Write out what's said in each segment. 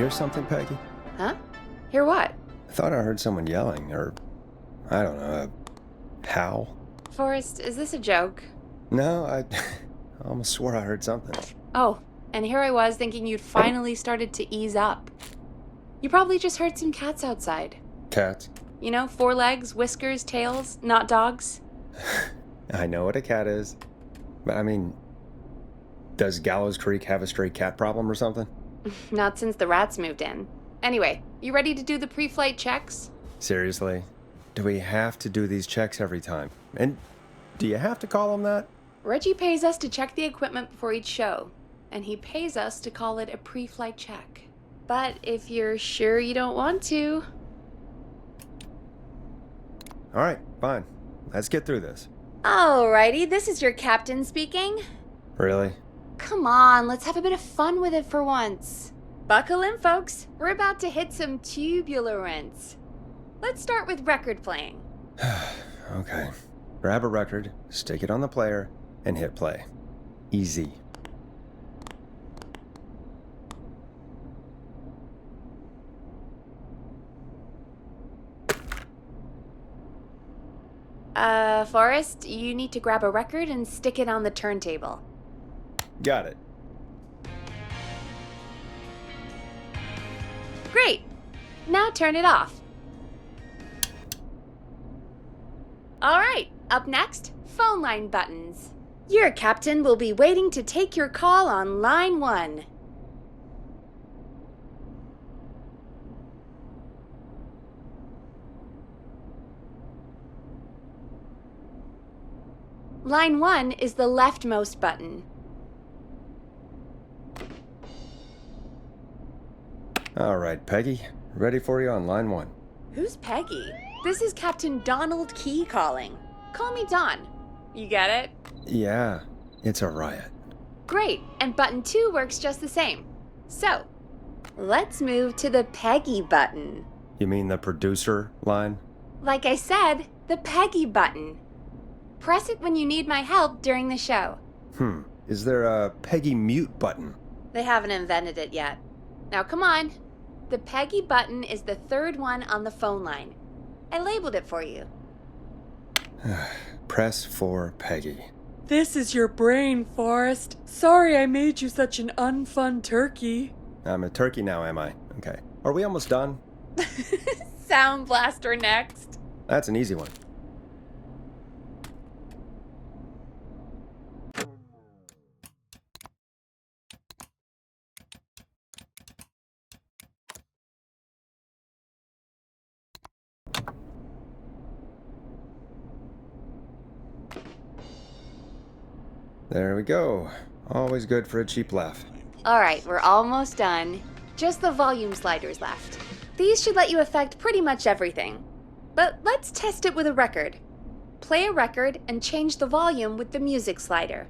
hear something, Peggy? Huh? Hear what? I thought I heard someone yelling, or, I don't know, a howl. Forrest, is this a joke? No, I almost swore I heard something. Oh, and here I was thinking you'd finally started to ease up. You probably just heard some cats outside. Cats? You know, 4 legs, whiskers, tails, not dogs. I know what a cat is. But I mean, does Gallows Creek have a stray cat problem or something? Not since the rats moved in. Anyway, you ready to do the pre-flight checks? Seriously? Do we have to do these checks every time? And do you have to call them that? Reggie pays us to check the equipment before each show, and he pays us to call it a pre-flight check. But if you're sure you don't want to... All right, fine. Let's get through this. Alrighty, this is your captain speaking. Really? Come on, let's have a bit of fun with it for once. Buckle in, folks. We're about to hit some tubular rents. Let's start with record playing. Okay. Grab a record, stick it on the player, and hit play. Easy. Forrest, you need to grab a record and stick it on the turntable. Got it. Great! Now turn it off. Alright, up next, phone line buttons. Your captain will be waiting to take your call on line 1. Line 1 is the leftmost button. All right, Peggy. Ready for you on line 1. Who's Peggy? This is Captain Donald Key calling. Call me Don. You get it? Yeah, it's a riot. Great, and button 2 works just the same. So, let's move to the Peggy button. You mean the producer line? Like I said, the Peggy button. Press it when you need my help during the show. Is there a Peggy mute button? They haven't invented it yet. Now come on. The Peggy button is the 3rd one on the phone line. I labeled it for you. Press for Peggy. This is your brain, Forrest. Sorry I made you such an unfun turkey. I'm a turkey now, am I? Okay. Are we almost done? Sound blaster next. That's an easy one. There we go. Always good for a cheap laugh. Alright, we're almost done. Just the volume sliders left. These should let you affect pretty much everything. But let's test it with a record. Play a record and change the volume with the music slider.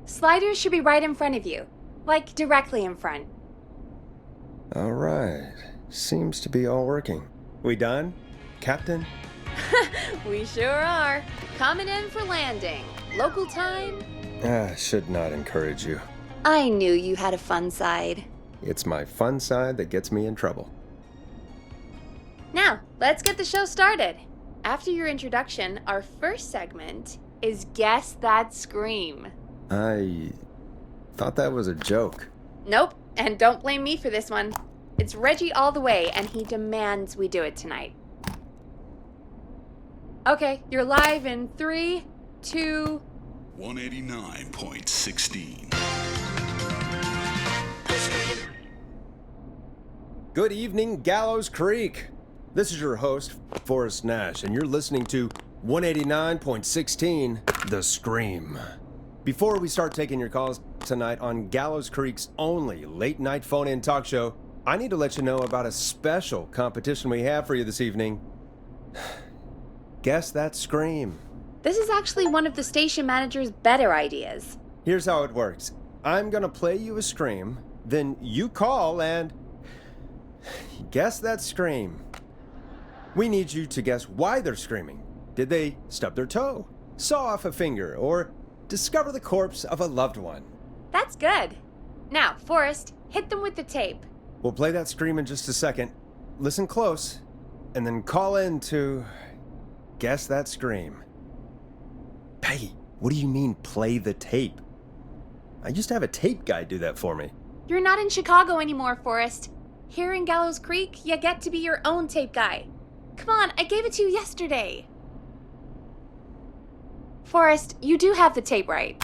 Sliders should be right in front of you, like directly in front. All right. Seems to be all working. We done, Captain? We sure are. Coming in for landing. Local time? Should not encourage you. I knew you had a fun side. It's my fun side that gets me in trouble. Now, let's get the show started. After your introduction, our first segment is Guess That Scream. I thought that was a joke. Nope, and don't blame me for this one. It's Reggie all the way, and he demands we do it tonight. Okay, you're live in 3, 2... 189.16. Good evening, Gallows Creek. This is your host, Forrest Nash, and you're listening to 189.16, The Scream. Before we start taking your calls tonight on Gallows Creek's only late-night phone-in talk show, I need to let you know about a special competition we have for you this evening. Guess that scream. This is actually one of the station manager's better ideas. Here's how it works. I'm gonna play you a scream, then you call and guess that scream. We need you to guess why they're screaming. Did they stub their toe, saw off a finger, or discover the corpse of a loved one? That's good. Now, Forrest, hit them with the tape. We'll play that scream in just a second. Listen close, and then call in to guess that scream. Peggy, what do you mean play the tape? I used to have a tape guy do that for me. You're not in Chicago anymore, Forrest. Here in Gallows Creek, you get to be your own tape guy. Come on, I gave it to you yesterday. Forrest, you do have the tape right.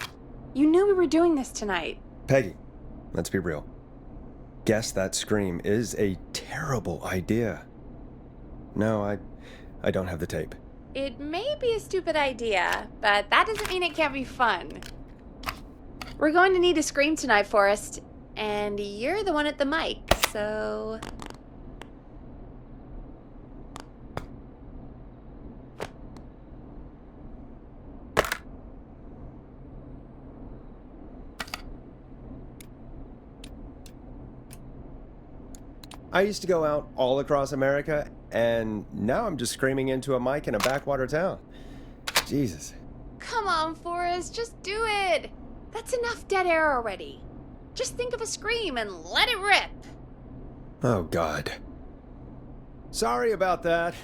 You knew we were doing this tonight. Peggy, let's be real. Guess that scream is a terrible idea. No, I don't have the tape. It may be a stupid idea, but that doesn't mean it can't be fun. We're going to need a scream tonight, Forrest, and you're the one at the mic, so... I used to go out all across America, and now I'm just screaming into a mic in a backwater town. Jesus. Come on, Forrest, just do it. That's enough dead air already. Just think of a scream and let it rip. Oh, God. Sorry about that.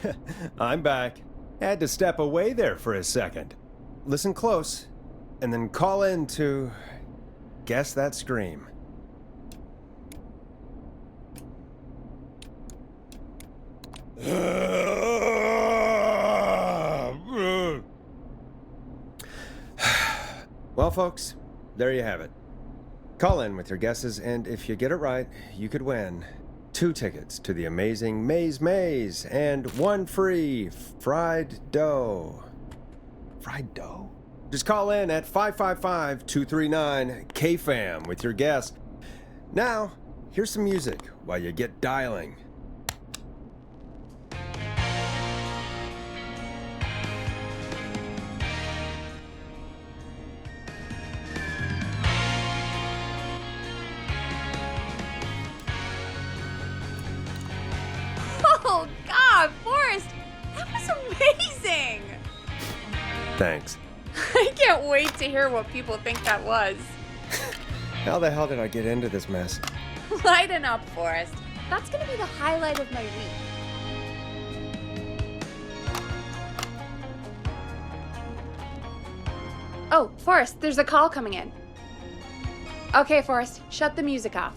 I'm back. Had to step away there for a second. Listen close, and then call in to guess that scream. Well, folks, there you have it. Call in with your guesses, and if you get it right, you could win 2 tickets to the amazing Maze and 1 free fried dough. Fried dough? Just call in at 555-239-KFAM with your guess. Now, here's some music while you get dialing. Oh, God, Forrest, that was amazing. Thanks. I can't wait to hear what people think that was. How the hell did I get into this mess? Lighten up, Forrest. That's going to be the highlight of my week. Oh, Forrest, there's a call coming in. Okay, Forrest, shut the music off.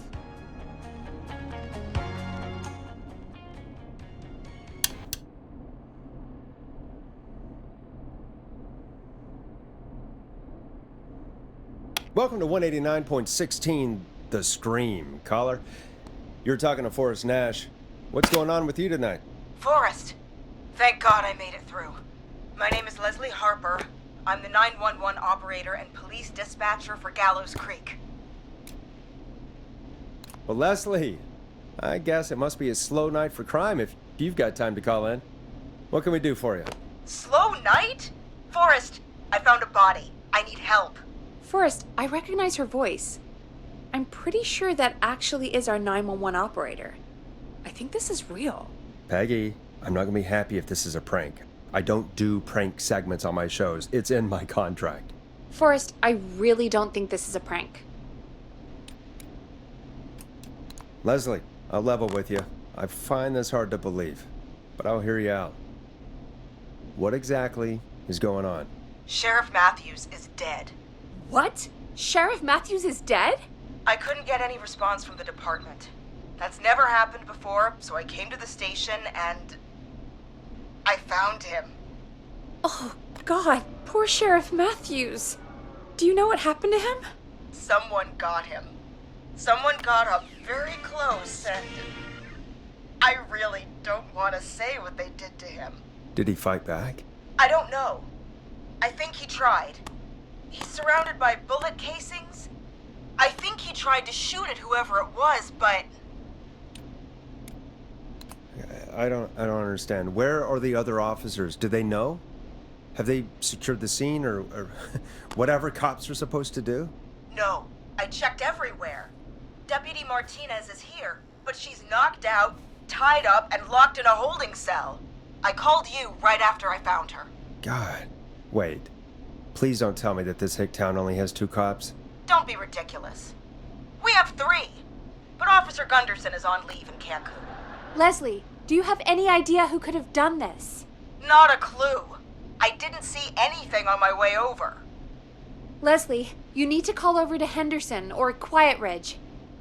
Welcome to 189.16, The Scream. Caller, you're talking to Forrest Nash. What's going on with you tonight? Forrest! Thank God I made it through. My name is Leslie Harper. I'm the 911 operator and police dispatcher for Gallows Creek. Well, Leslie, I guess it must be a slow night for crime if you've got time to call in. What can we do for you? Slow night? Forrest, I found a body. I need help. Forrest, I recognize her voice. I'm pretty sure that actually is our 911 operator. I think this is real. Peggy, I'm not going to be happy if this is a prank. I don't do prank segments on my shows. It's in my contract. Forrest, I really don't think this is a prank. Leslie, I'll level with you. I find this hard to believe, but I'll hear you out. What exactly is going on? Sheriff Matthews is dead. What? Sheriff Matthews is dead? I couldn't get any response from the department. That's never happened before, so I came to the station and I found him. Oh, God, poor Sheriff Matthews. Do you know what happened to him? Someone got him. Someone got up very close and I really don't want to say what they did to him. Did he fight back? I don't know. I think he tried. He's surrounded by bullet casings. I think he tried to shoot at whoever it was, but... I don't understand. Where are the other officers? Do they know? Have they secured the scene or whatever cops are supposed to do? No, I checked everywhere. Deputy Martinez is here, but she's knocked out, tied up, and locked in a holding cell. I called you right after I found her. God. Wait. Please don't tell me that this hick town only has 2 cops. Don't be ridiculous. We have 3, but Officer Gunderson is on leave in Cancun. Leslie, do you have any idea who could have done this? Not a clue. I didn't see anything on my way over. Leslie, you need to call over to Henderson or Quiet Ridge.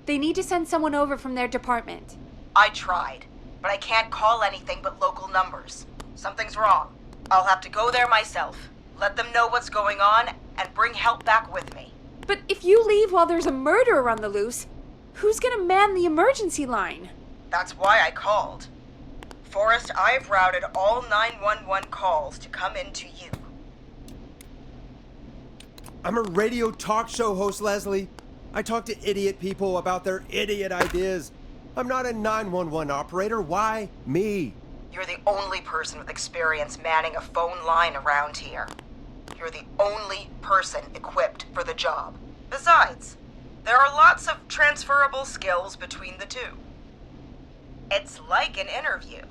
They need to send someone over from their department. I tried, but I can't call anything but local numbers. Something's wrong. I'll have to go there myself, let them know what's going on, and bring help back with me. But if you leave while there's a murderer on the loose, who's gonna man the emergency line? That's why I called. Forrest, I've routed all 911 calls to come in to you. I'm a radio talk show host, Leslie. I talk to idiot people about their idiot ideas. I'm not a 911 operator. Why me? You're the only person with experience manning a phone line around here. You're the only person equipped for the job. Besides, there are lots of transferable skills between the two. It's like an interview.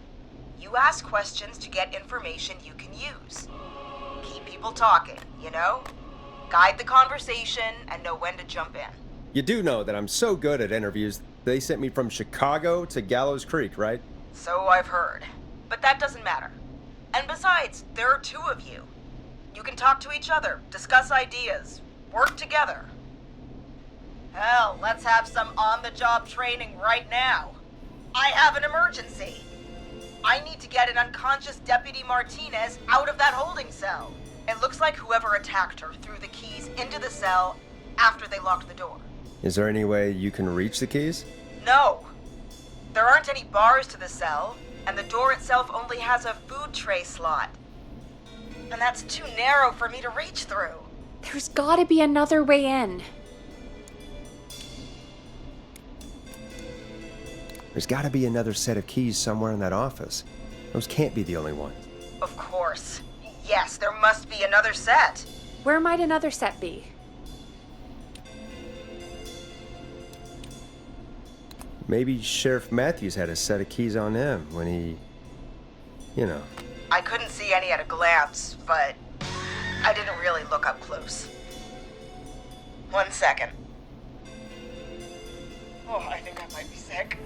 You ask questions to get information you can use. Keep people talking, you know? Guide the conversation and know when to jump in. You do know that I'm so good at interviews, they sent me from Chicago to Gallows Creek, right? So I've heard. But that doesn't matter. And besides, there are 2 of you. You can talk to each other, discuss ideas, work together. Hell, let's have some on-the-job training right now. I have an emergency. I need to get an unconscious Deputy Martinez out of that holding cell. It looks like whoever attacked her threw the keys into the cell after they locked the door. Is there any way you can reach the keys? No. There aren't any bars to the cell, and the door itself only has a food tray slot. And that's too narrow for me to reach through. There's gotta be another way in. There's gotta be another set of keys somewhere in that office. Those can't be the only ones. Of course. Yes, there must be another set. Where might another set be? Maybe Sheriff Matthews had a set of keys on him when he... you know. I couldn't see any at a glance, but I didn't really look up close. 1 second. Oh, I think I might be sick.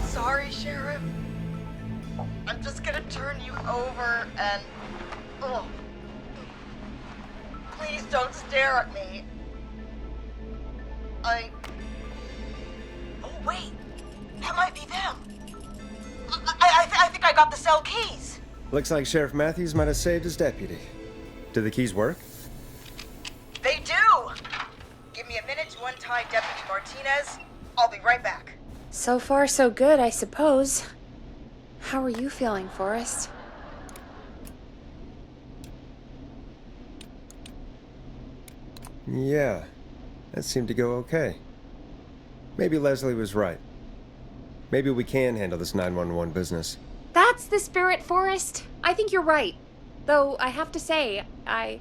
Sorry, Sheriff. I'm just gonna turn you over and... Oh. Please don't stare at me. Oh, wait. That might be them. I think I got the cell keys. Looks like Sheriff Matthews might have saved his deputy. Did the keys work? They do! Give me a minute to untie Deputy Martinez. I'll be right back. So far, so good, I suppose. How are you feeling, Forrest? Yeah, that seemed to go okay. Maybe Leslie was right. Maybe we can handle this 911 business. That's the spirit, Forrest. I think you're right. Though, I have to say, I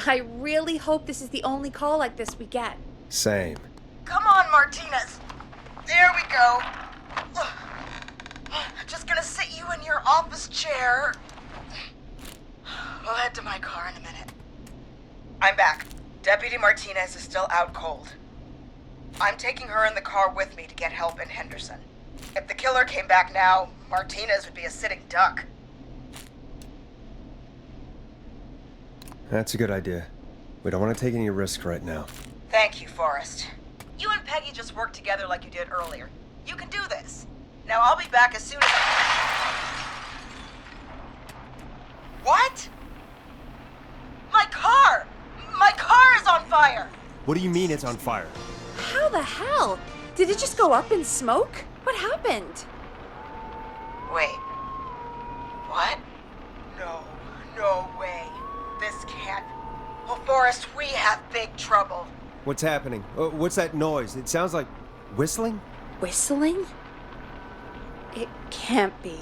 really hope this is the only call like this we get. Same. Come on, Martinez. There we go. Just gonna sit you in your office chair. We'll head to my car in a minute. I'm back. Deputy Martinez is still out cold. I'm taking her in the car with me to get help in Henderson. If the killer came back now, Martinez would be a sitting duck. That's a good idea. We don't want to take any risks right now. Thank you, Forrest. You and Peggy just worked together like you did earlier. You can do this. Now I'll be back as soon as What? My car! My car is on fire! What do you mean it's on fire? How the hell? Did it just go up in smoke? What happened? Wait. What? No way. This can't. Well, Forrest, we have big trouble. What's happening? What's that noise? It sounds like whistling? Whistling? It can't be.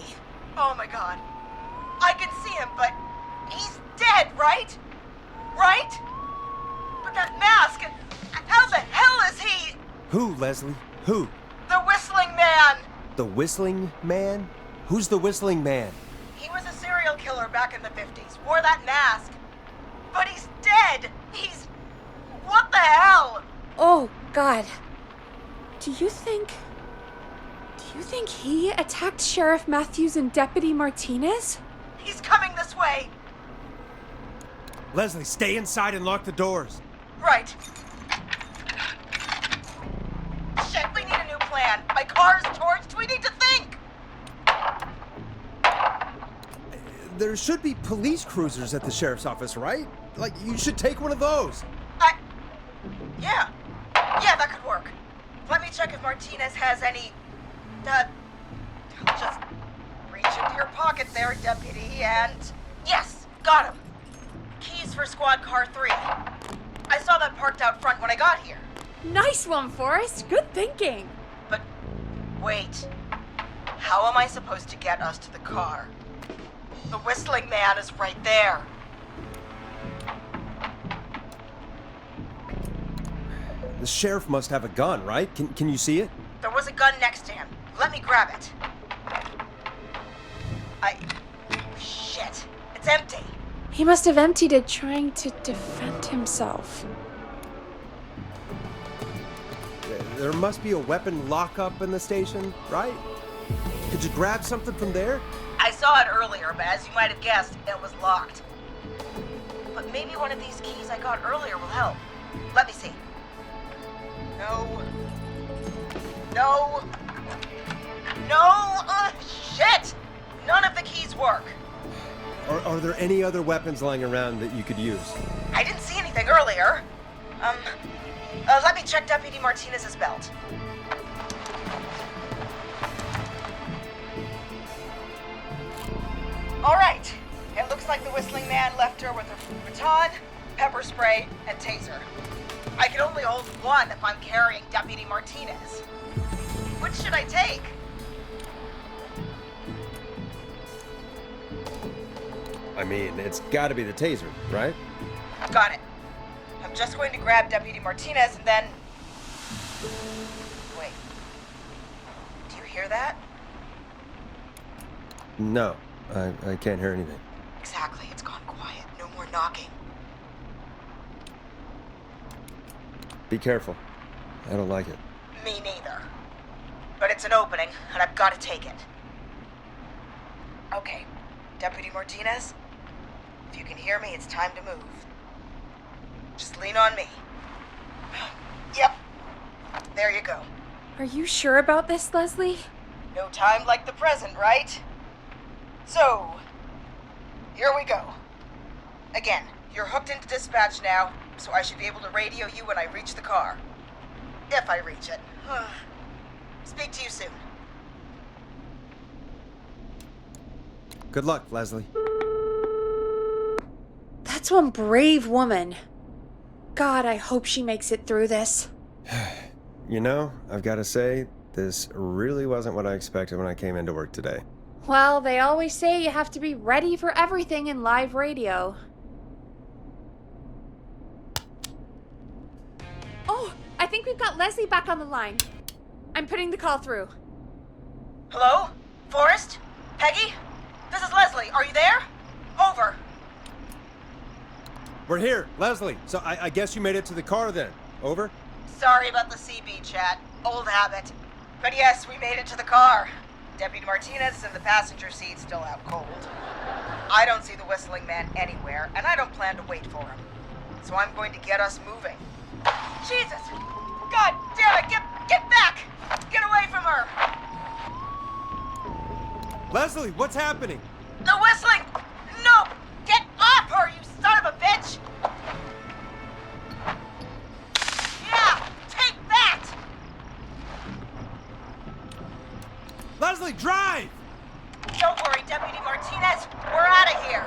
Oh my god. I can see him, but he's dead, right? Right? But that mask, how the hell is he? Who, Leslie? Who? The Whistling Man! The Whistling Man? Who's the Whistling Man? He was a serial killer back in the 50s, wore that mask. But he's dead! What the hell? Oh, God. Do you think he attacked Sheriff Matthews and Deputy Martinez? He's coming this way! Leslie, stay inside and lock the doors. Right. Shit, we need a new plan. My car's torched. We need to think. There should be police cruisers at the sheriff's office, right? Like, you should take one of those. Yeah, that could work. Let me check if Martinez has any, just reach into your pocket there, Deputy, and yes, got him. Keys for squad car 3. I saw that parked out front when I got here. Nice one, Forrest. Good thinking. But wait, how am I supposed to get us to the car? The Whistling Man is right there. The sheriff must have a gun, right? Can you see it? There was a gun next to him. Let me grab it. Shit. It's empty. He must have emptied it trying to defend himself. There must be a weapon lockup in the station, right? Could you grab something from there? I saw it earlier, but as you might have guessed, it was locked. But maybe one of these keys I got earlier will help. Let me see. No, shit! None of the keys work. Are there any other weapons lying around that you could use? I didn't see anything earlier. Let me check Deputy Martinez's belt. All right. It looks like the Whistling Man left her with her baton, pepper spray, and taser. I can only hold one if I'm carrying Deputy Martinez. Which should I take? I mean, it's gotta be the taser, right? Got it. I'm just going to grab Deputy Martinez and then... Wait. Do you hear that? No, I can't hear anything. Exactly. It's gone quiet. No more knocking. Be careful. I don't like it. Me neither. But it's an opening, and I've got to take it. Okay. Deputy Martinez, if you can hear me, it's time to move. Just lean on me. Yep. There you go. Are you sure about this, Leslie? No time like the present, right? So, here we go. Again, you're hooked into dispatch now, so I should be able to radio you when I reach the car. If I reach it. Speak to you soon. Good luck, Leslie. That's one brave woman. God, I hope she makes it through this. You know, I've got to say, this really wasn't what I expected when I came into work today. Well, they always say you have to be ready for everything in live radio. Oh, I think we've got Leslie back on the line. I'm putting the call through. Hello? Forrest? Peggy? This is Leslie. Are you there? Over. We're here, Leslie. So I guess you made it to the car then. Over? Sorry about the CB chat. Old habit. But yes, we made it to the car. Deputy Martinez is in the passenger seat, still out cold. I don't see the Whistling Man anywhere, and I don't plan to wait for him. So I'm going to get us moving. Jesus! God damn it! Get back! Get away from her! Leslie, what's happening? The Whistling! No! Get off her, you son of a bitch! Yeah! Take that! drive! Don't worry, Deputy Martinez. We're out of here.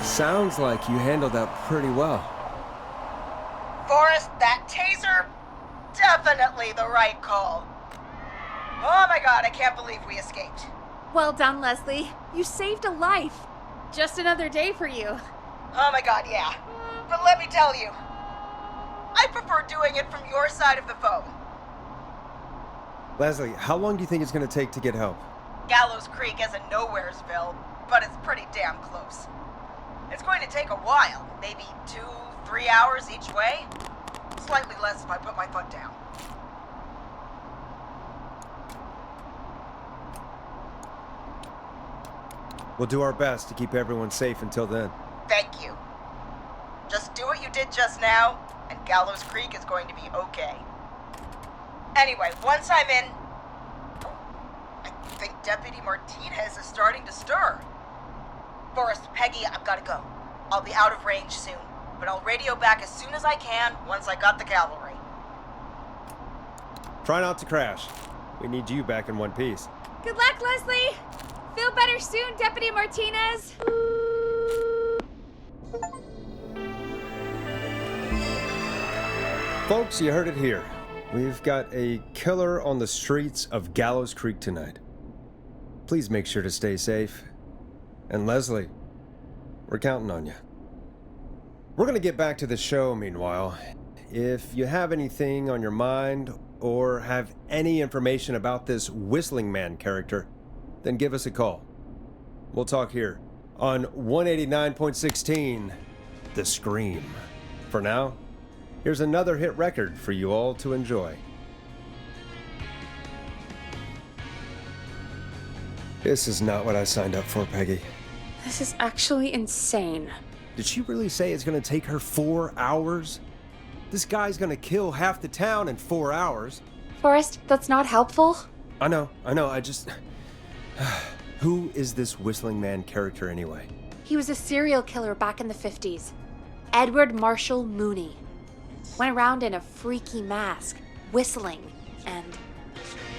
Sounds like you handled that pretty well. Forrest, that taser? Definitely the right call. Oh my god, I can't believe we escaped. Well done, Leslie. You saved a life. Just another day for you. Oh my god, yeah. But let me tell you, I prefer doing it from your side of the phone. Leslie, how long do you think it's going to take to get help? Gallows Creek isn't Nowheresville, but it's pretty damn close. It's going to take a while, maybe 2-3 hours each way. Slightly less if I put my foot down. We'll do our best to keep everyone safe until then. Thank you. Just do what you did just now, and Gallows Creek is going to be okay. Anyway, once I'm in... I think Deputy Martinez is starting to stir. Forrest, Peggy, I've got to go. I'll be out of range soon, but I'll radio back as soon as I can once I got the cavalry. Try not to crash. We need you back in one piece. Good luck, Leslie. Feel better soon, Deputy Martinez. Folks, you heard it here. We've got a killer on the streets of Gallows Creek tonight. Please make sure to stay safe. And Leslie, we're counting on you. We're going to get back to the show meanwhile. If you have anything on your mind or have any information about this Whistling Man character, then give us a call. We'll talk here on 189.16, The Scream. For now, here's another hit record for you all to enjoy. This is not what I signed up for, Peggy. This is actually insane. Did she really say it's gonna take her 4 hours? This guy's gonna kill half the town in 4 hours. Forrest, that's not helpful. I know, I just... Who is this Whistling Man character anyway? He was a serial killer back in the 50s. Edward Marshall Mooney. Went around in a freaky mask, whistling, and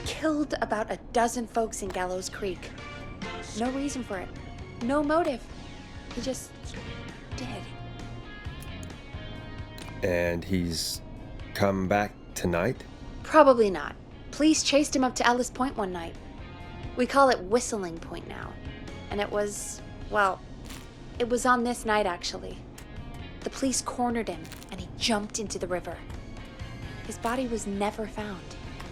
killed about a dozen folks in Gallows Creek. No reason for it. No motive. He just did. And he's come back tonight? Probably not. Police chased him up to Ellis Point one night. We call it Whistling Point now. And it was, well, it was on this night actually. The police cornered him and he jumped into the river. His body was never found.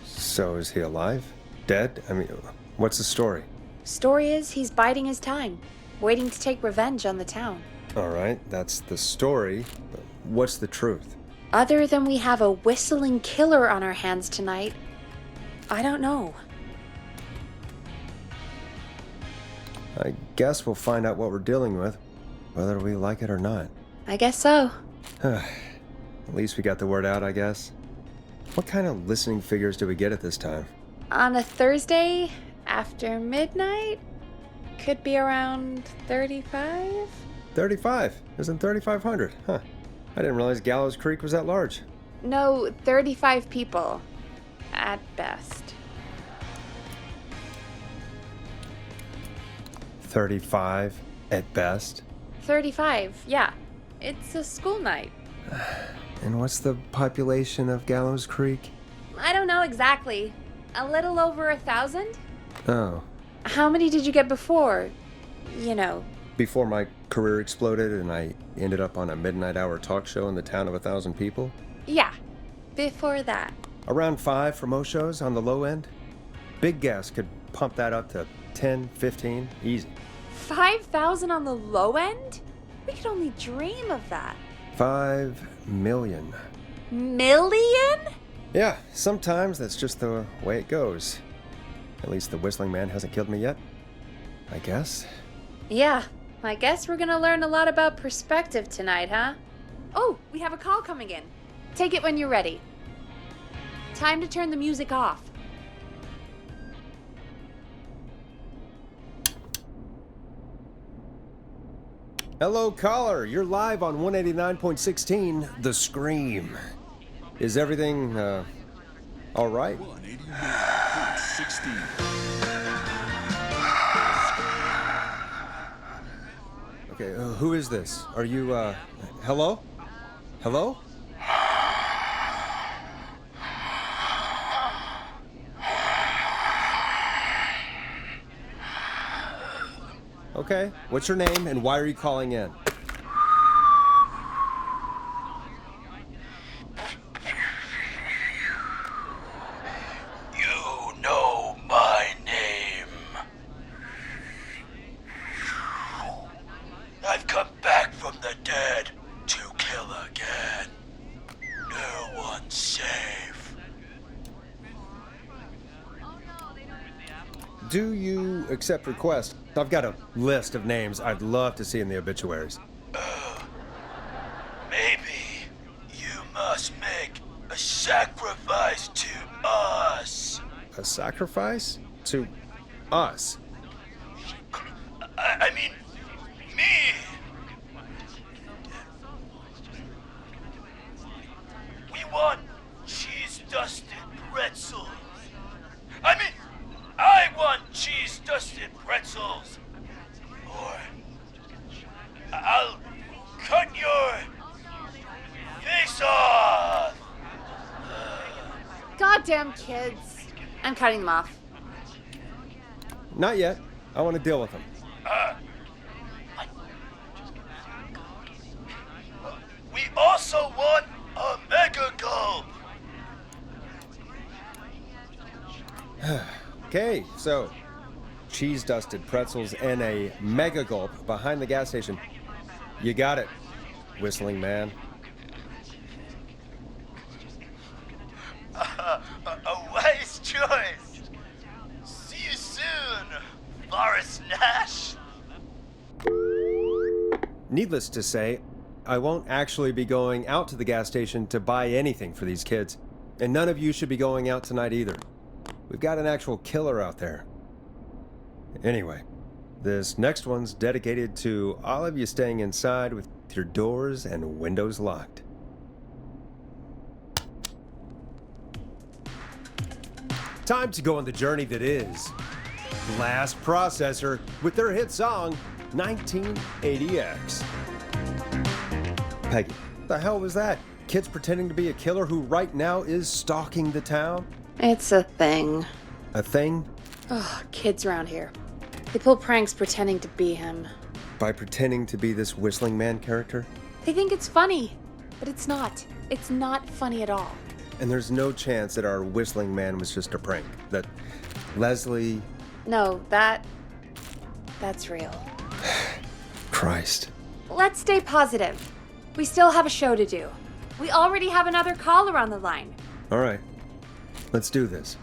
So is he alive? Dead? I mean, what's the story? Story is he's biding his time, waiting to take revenge on the town. All right, that's the story. What's the truth? Other than we have a whistling killer on our hands tonight, I don't know. I guess we'll find out what we're dealing with, whether we like it or not. I guess so. At least we got the word out, I guess. What kind of listening figures do we get at this time? On a Thursday after midnight, could be around 35? 35. Isn't 3,500? Huh. I didn't realize Gallows Creek was that large. No, 35 people. At best. 35 at best? 35, yeah. It's a school night. And what's the population of Gallows Creek? I don't know exactly. A little over 1,000? Oh. How many did you get before? You know. Before my career exploded and I ended up on a midnight hour talk show in the town of 1,000 people? Yeah, before that. Around 5 for most shows on the low end. Big gas could pump that up to 10, 15, easy. 5,000 on the low end? We could only dream of that. 5 million. Million? Yeah, sometimes that's just the way it goes. At least the Whistling Man hasn't killed me yet, I guess. Yeah, I guess we're gonna learn a lot about perspective tonight, huh? Oh, we have a call coming in. Take it when you're ready. Time to turn the music off. Hello, caller. You're live on 189.16, The Scream. Is everything, All right. 189.16. Okay, who is this? Are you, hello? Hello? Okay, what's your name and why are you calling in? You know my name. I've come back from the dead to kill again. No one's safe. Do you accept requests? I've got a list of names I'd love to see in the obituaries. Maybe you must make a sacrifice to us. A sacrifice? To us? I mean, me. We want cheese-dusted pretzels. I want cheese-dusted pretzels. Or I'll cut your face off. Goddamn kids. I'm cutting them off. Not yet. I want to deal with them. We also want a mega gulp. Okay, so cheese-dusted pretzels and a mega gulp behind the gas station. You got it, whistling man. A wise choice. See you soon, Boris Nash. Needless to say, I won't actually be going out to the gas station to buy anything for these kids. And none of you should be going out tonight either. We've got an actual killer out there. Anyway, this next one's dedicated to all of you staying inside with your doors and windows locked. Time to go on the journey that is Blast Processor with their hit song 1980X. Peggy, what the hell was that? Kids pretending to be a killer who right now is stalking the town? It's a thing. A thing? Oh, kids around here. They pull pranks pretending to be him. By pretending to be this whistling man character? They think it's funny, but it's not. It's not funny at all. And there's no chance that our whistling man was just a prank. That Leslie... No, that's real. Christ. Let's stay positive. We still have a show to do. We already have another caller on the line. All right. Let's do this.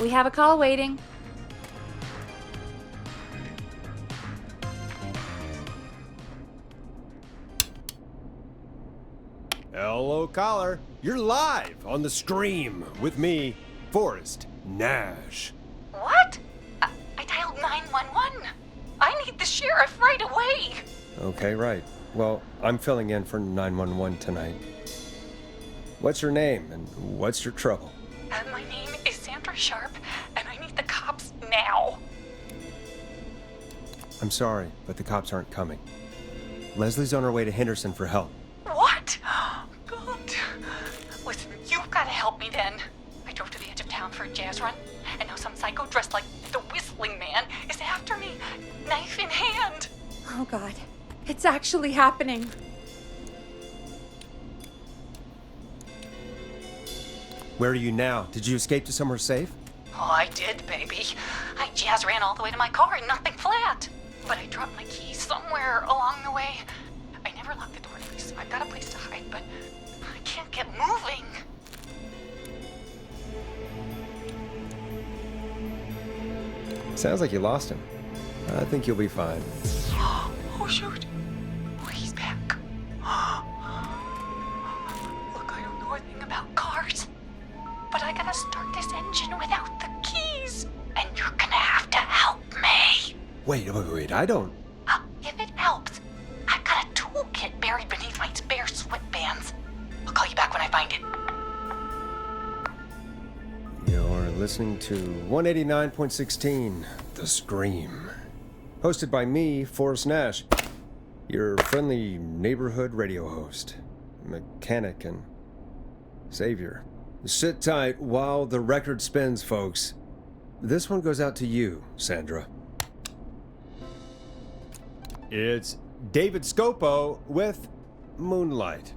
We have a call waiting. Hello, caller. You're live on the Scream with me, Forrest Nash. What? I dialed 911. I need the sheriff right away. Okay, right. Well, I'm filling in for 911 tonight. What's your name and what's your trouble? My name is Sandra Sharp, and I need the cops now. I'm sorry, but the cops aren't coming. Leslie's on her way to Henderson for help. What? God. Listen, you've got to help me then. I drove to the edge of town for a jazz run, and now some psycho dressed like the Whistling Man is after me, knife in hand. Oh, God. It's actually happening. Where are you now? Did you escape to somewhere safe? Oh, I did, baby. I jazz ran all the way to my car and nothing flat. But I dropped my keys somewhere along the way. I never locked the door, so I've got a place to hide, but I can't get moving. Sounds like you lost him. I think you'll be fine. Oh, shoot. Oh, he's back. Look, I don't know a thing about cars, but I gotta start this engine without the keys, and you're gonna have to help me. Wait, I don't... If it helps, I've got a toolkit buried beneath my spare sweatbands. I'll call you back when I find it. You're listening to 189.16, The Scream. Hosted by me, Forrest Nash, your friendly neighborhood radio host, mechanic, and savior. Sit tight while the record spins, folks. This one goes out to you, Sandra. It's David Scopo with Moonlight.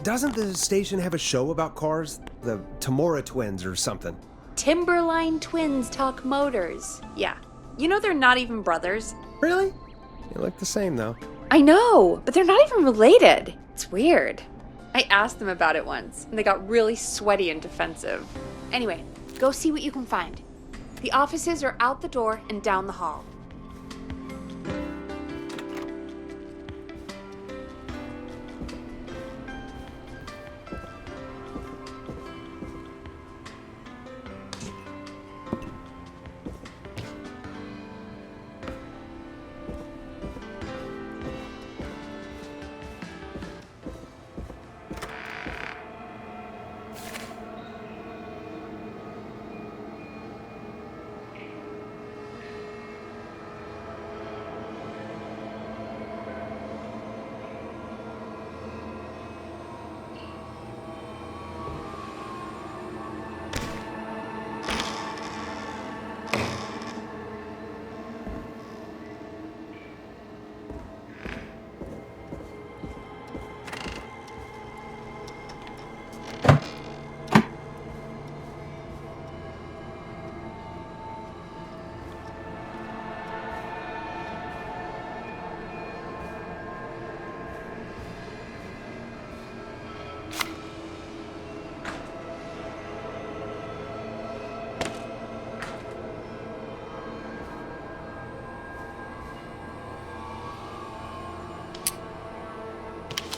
Doesn't the station have a show about cars? The Tamora twins or something? Timberline twins talk motors. Yeah. You know they're not even brothers. Really? You look the same, though. I know, but they're not even related. It's weird. I asked them about it once, and they got really sweaty and defensive. Anyway, go see what you can find. The offices are out the door and down the hall.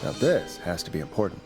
Now this has to be important.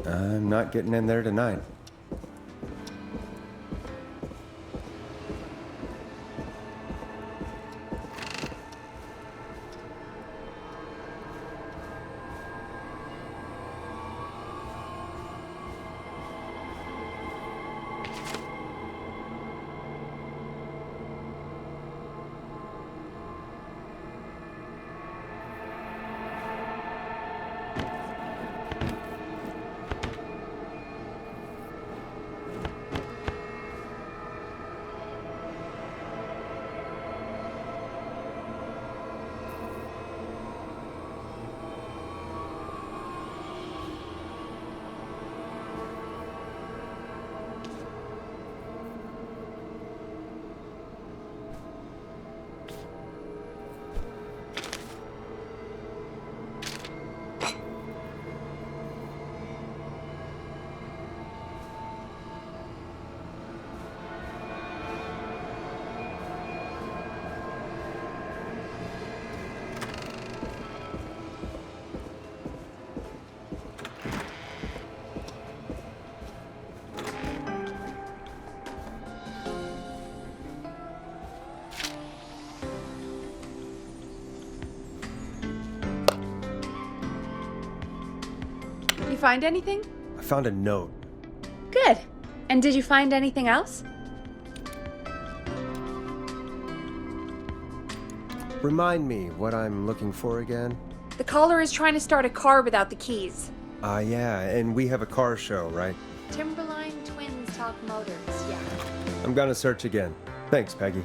I'm not getting in there tonight. You find anything? I found a note. Good. And did you find anything else? Remind me what I'm looking for again. The caller is trying to start a car without the keys. Yeah, and we have a car show, right? Timberline Twins Talk Motors, yeah. I'm gonna search again. Thanks, Peggy.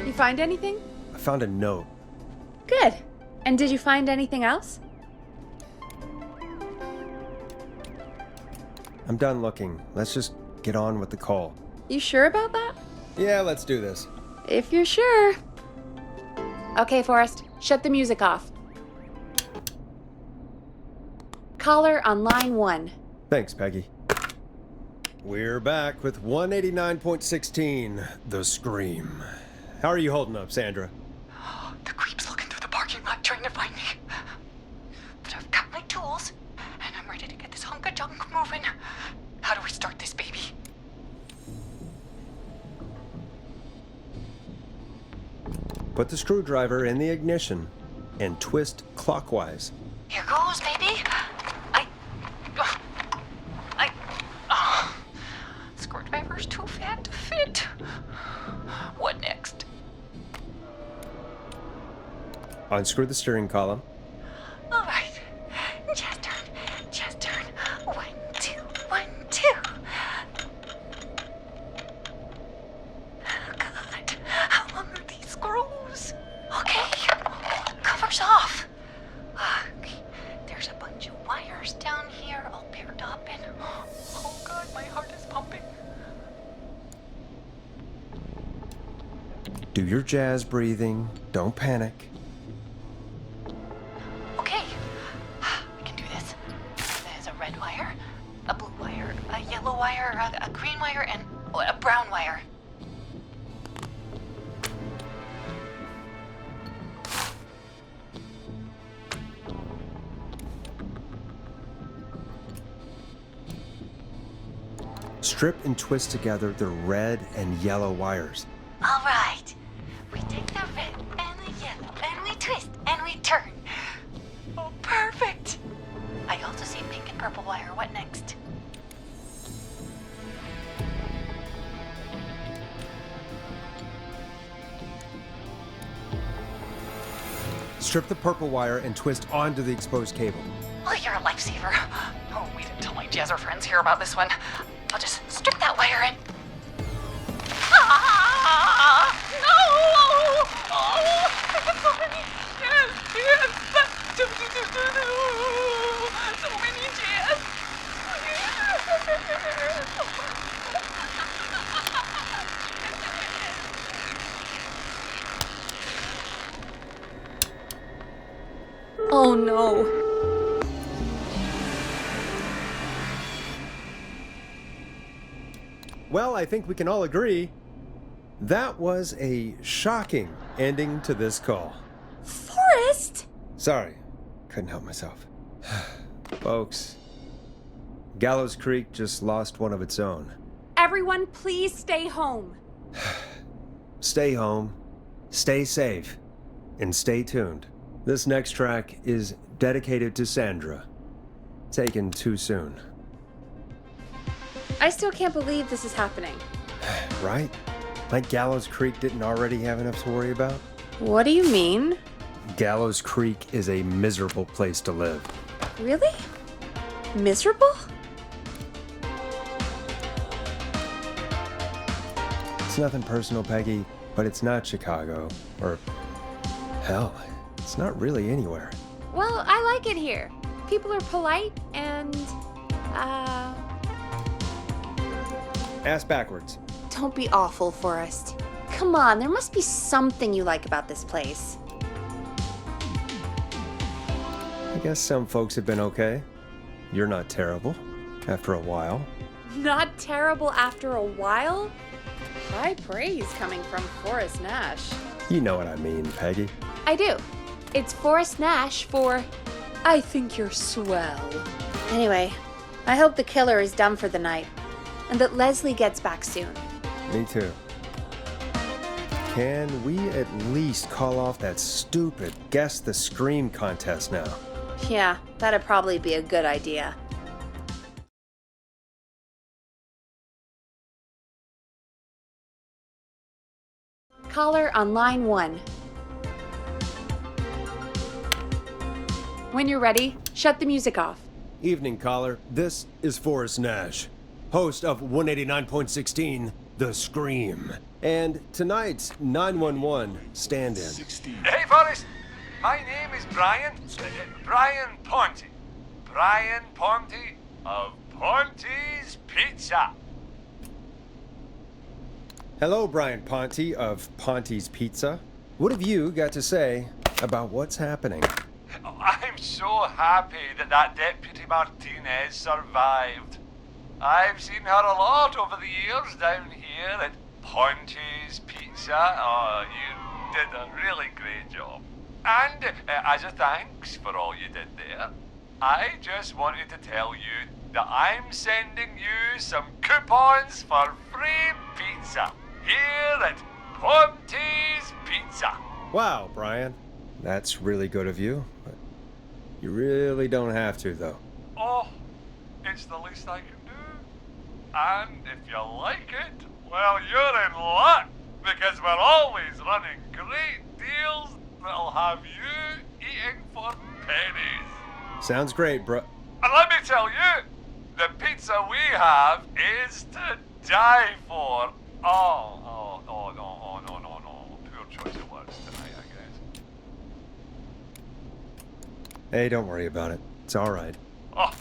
You find anything? I found a note. Good. And did you find anything else? I'm done looking. Let's just get on with the call. You sure about that? Yeah, let's do this. If you're sure. Okay, Forrest, shut the music off. Caller on line 1. Thanks, Peggy. We're back with 189.16, The Scream. How are you holding up, Sandra? The creep's looking through the parking lot trying to find me. But I've got my tools, and I'm ready to get this hunk of junk moving. How do we start this baby? Put the screwdriver in the ignition and twist clockwise. Here goes, baby. Screwdriver's too fat to fit. What next? Unscrew the steering column. All right. Just turn. Just turn. wires down here all paired up and... Oh god, my heart is pumping. Do your jazz breathing. Don't panic. Okay, I can do this. There's a red wire, a blue wire, a yellow wire, a green wire, and a brown wire. Strip and twist together the red and yellow wires. All right. We take the red and the yellow and we twist and we turn. Oh, perfect. I also see pink and purple wire. What next? Strip the purple wire and twist onto the exposed cable. Oh, you're a lifesaver. Oh, wait until my jazzer friends hear about this one. I'll just strip that wire and... Ah! No! Oh! So many jazz! So many jazz! Oh no. Well, I think we can all agree that was a shocking ending to this call. Forrest! Sorry, couldn't help myself. Folks, Gallows Creek just lost one of its own. Everyone, please stay home. Stay home, stay safe, and stay tuned. This next track is dedicated to Sandra. Taken too soon. I still can't believe this is happening. Right? Like Gallows Creek didn't already have enough to worry about? What do you mean? Gallows Creek is a miserable place to live. Really? Miserable? It's nothing personal, Peggy, but it's not Chicago. Or, hell, it's not really anywhere. Well, I like it here. People are polite and, Ass backwards. Don't be awful, Forrest. Come on, there must be something you like about this place. I guess some folks have been okay. You're not terrible. After a while. Not terrible after a while? High praise coming from Forrest Nash. You know what I mean, Peggy. I do. It's Forrest Nash for I think you're swell. Anyway, I hope the killer is done for the night and that Leslie gets back soon. Me too. Can we at least call off that stupid Guess the Scream contest now? Yeah, that'd probably be a good idea. Caller on line 1. When you're ready, shut the music off. Evening, caller. This is Forrest Nash, host of 189.16, The Scream. And tonight's 911 stand-in. Hey, Forrest. My name is Brian. Brian Ponte. Brian Ponte of Ponte's Pizza. Hello, Brian Ponte of Ponte's Pizza. What have you got to say about what's happening? I'm so happy that Deputy Martinez survived. I've seen her a lot over the years down here at Ponte's Pizza. Oh, you did a really great job. And as a thanks for all you did there, I just wanted to tell you that I'm sending you some coupons for free pizza here at Ponte's Pizza. Wow, Brian. That's really good of you, but you really don't have to, though. Oh, it's the least I can do. And if you like it, well, you're in luck, because we're always running great deals that'll have you eating for pennies. Sounds great, bro. And let me tell you, the pizza we have is to die for. No. Poor choice of words tonight, I guess. Hey, don't worry about it. It's all right. Oh,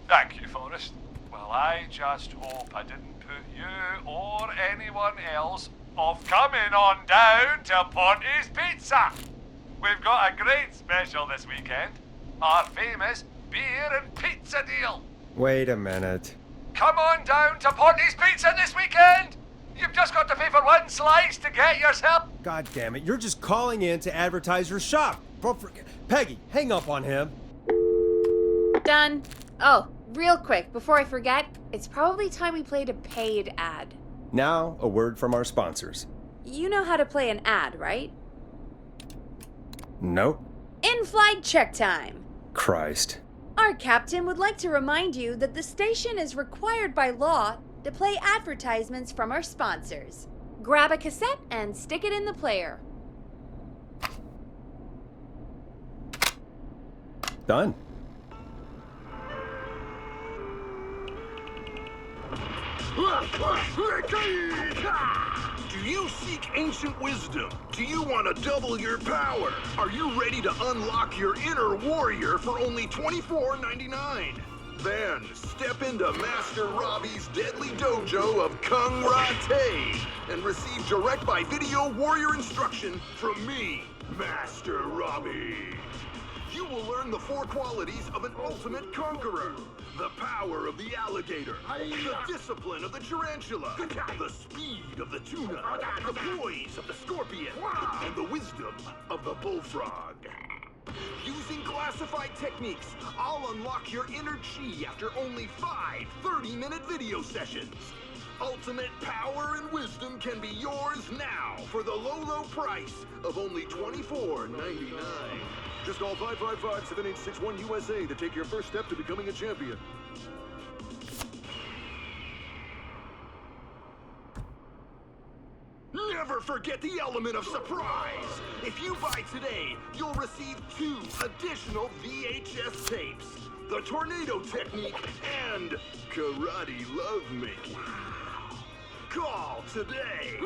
thank you, Forrest. Well, I just hope I didn't put you or anyone else off coming on down to Ponte's Pizza. We've got a great special this weekend. Our famous beer and pizza deal. Wait a minute. Come on down to Ponte's Pizza this weekend. You've just got to pay for one slice to get yourself... God damn it, you're just calling in to advertise your shop. Peggy, hang up on him. Done. Oh, real quick, before I forget, it's probably time we played a paid ad. Now, a word from our sponsors. You know how to play an ad, right? Nope. In-flight check time. Christ. Our captain would like to remind you that the station is required by law to play advertisements from our sponsors. Grab a cassette and stick it in the player. Done. Do you seek ancient wisdom? Do you want to double your power? Are you ready to unlock your inner warrior for only $24.99? Then step into Master Robbie's deadly dojo of Kung Rate and receive direct by video warrior instruction from me, Master Robbie. You will learn the 4 qualities of an ultimate conqueror. The power of the alligator, the discipline of the tarantula, the speed of the tuna, the poise of the scorpion, and the wisdom of the bullfrog. Using classified techniques, I'll unlock your inner chi after only 5 30-minute video sessions. Ultimate power and wisdom can be yours now for the low price of only $24.99. Just call 555-7861 USA to take your first step to becoming a champion. Never forget the element of surprise! If you buy today, you'll receive 2 additional VHS tapes. The Tornado Technique and Karate Lovemaking. Call today!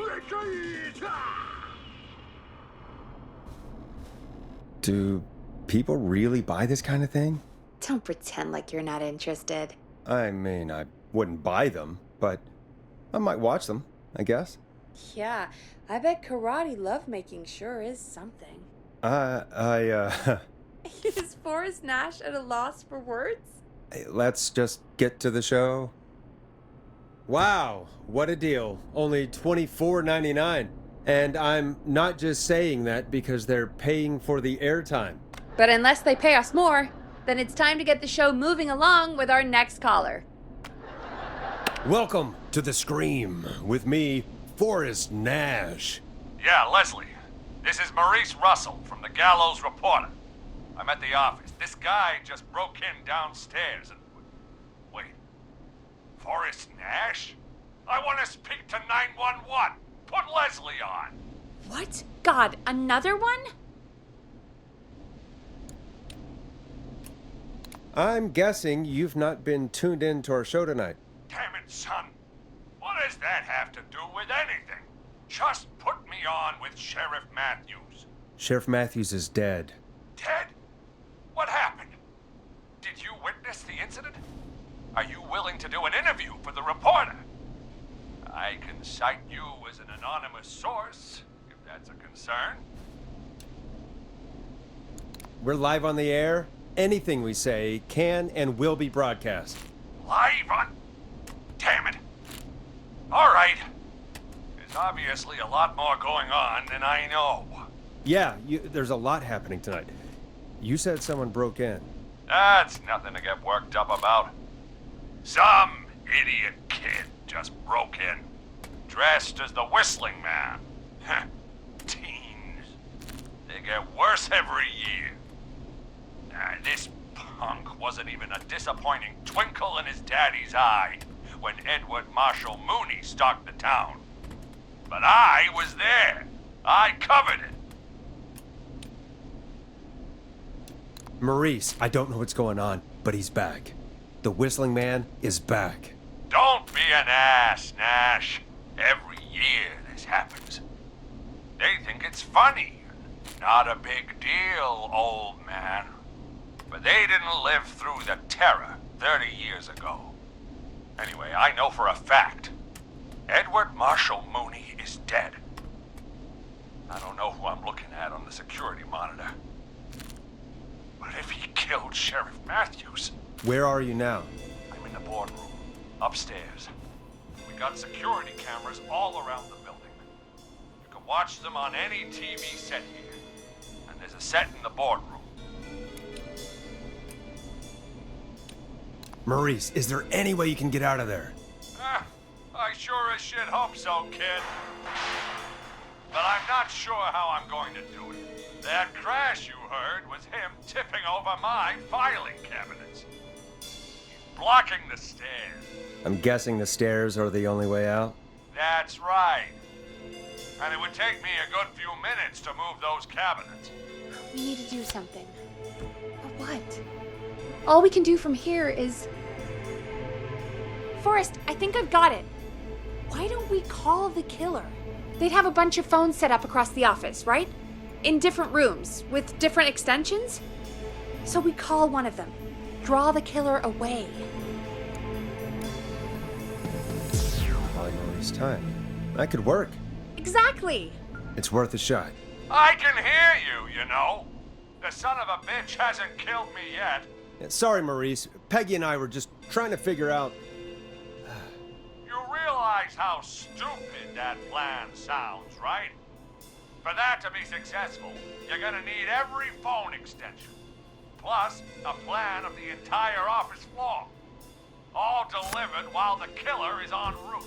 Do people really buy this kind of thing? Don't pretend like you're not interested. I mean, I wouldn't buy them, but I might watch them, I guess. Yeah, I bet karate lovemaking sure is something. Is Forrest Nash at a loss for words? Let's just get to the show. Wow, what a deal. Only $24.99. And I'm not just saying that because they're paying for the airtime. But unless they pay us more, then it's time to get the show moving along with our next caller. Welcome to The Scream with me, Forrest Nash. Yeah, Leslie. This is Maurice Russell from the Gallows Reporter. I'm at the office. This guy just broke in downstairs and... Wait. Forrest Nash? I want to speak to 911. Put Leslie on. What? God, another one? I'm guessing you've not been tuned in to our show tonight. Damn it, son. What does that have to do with anything? Just put me on with Sheriff Matthews. Sheriff Matthews is dead. Dead? What happened? Did you witness the incident? Are you willing to do an interview for the reporter? I can cite you as an anonymous source, if that's a concern. We're live on the air. Anything we say can and will be broadcast. Live on... Damn it. All right. There's obviously a lot more going on than I know. Yeah, there's a lot happening tonight. You said someone broke in. That's nothing to get worked up about. Some idiot kid just broke in, dressed as the Whistling Man. Teens. They get worse every year. This punk wasn't even a disappointing twinkle in his daddy's eye when Edward Marshall Mooney stalked the town. But I was there. I covered it. Maurice, I don't know what's going on, but he's back. The Whistling Man is back. Don't be an ass, Nash. Every year this happens. They think it's funny. Not a big deal, old man. But they didn't live through the terror 30 years ago. Anyway, I know for a fact, Edward Marshall Mooney is dead. I don't know who I'm looking at on the security monitor. But if he killed Sheriff Matthews... Where are you now? I'm in the boardroom, upstairs. We got security cameras all around the building. You can watch them on any TV set here. And there's a set in the boardroom. Maurice, is there any way you can get out of there? I sure as shit hope so, kid. But I'm not sure how I'm going to do it. That crash you heard was him tipping over my filing cabinets. He's blocking the stairs. I'm guessing the stairs are the only way out? That's right. And it would take me a good few minutes to move those cabinets. We need to do something. But what? All we can do from here is... Forrest, I think I've got it. Why don't we call the killer? They'd have a bunch of phones set up across the office, right? In different rooms, with different extensions? So we call one of them. Draw the killer away. Buying Maurice time. That could work. Exactly! It's worth a shot. I can hear you, you know. The son of a bitch hasn't killed me yet. Yeah, sorry, Maurice. Peggy and I were just trying to figure out... You realize how stupid that plan sounds, right? For that to be successful, you're gonna need every phone extension, plus a plan of the entire office floor, all delivered while the killer is en route.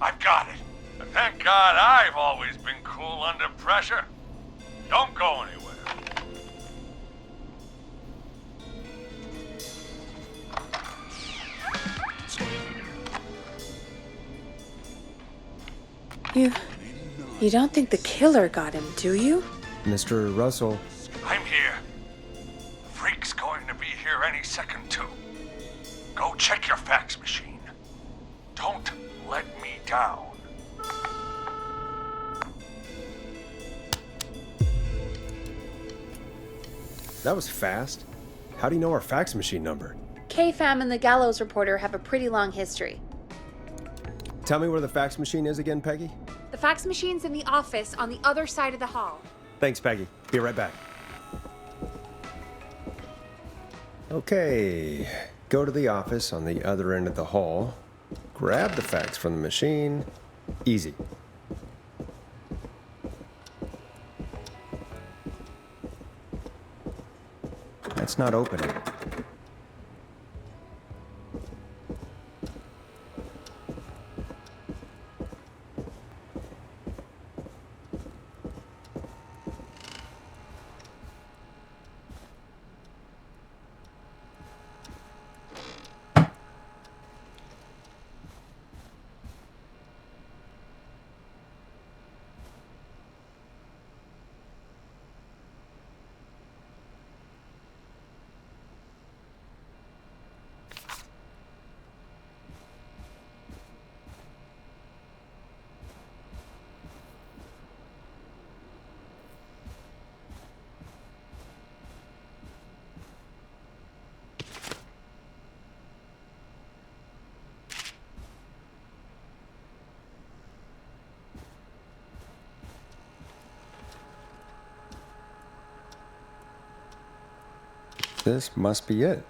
I've got it. And thank God I've always been cool under pressure. Don't go anywhere. You don't think the killer got him, do you? Mr. Russell, I'm here. The freak's going to be here any second, too. Go check your fax machine. Don't let me down. that was fast. How do you know our fax machine number? KFAM and the Gallows Reporter have a pretty long history. Tell me where the fax machine is again, Peggy? The fax machine's in the office on the other side of the hall. Thanks, Peggy. Be right back. Okay. Go to the office on the other end of the hall. Grab the fax from the machine. Easy. That's not opening. This must be it.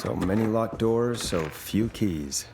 So many locked doors, so few keys.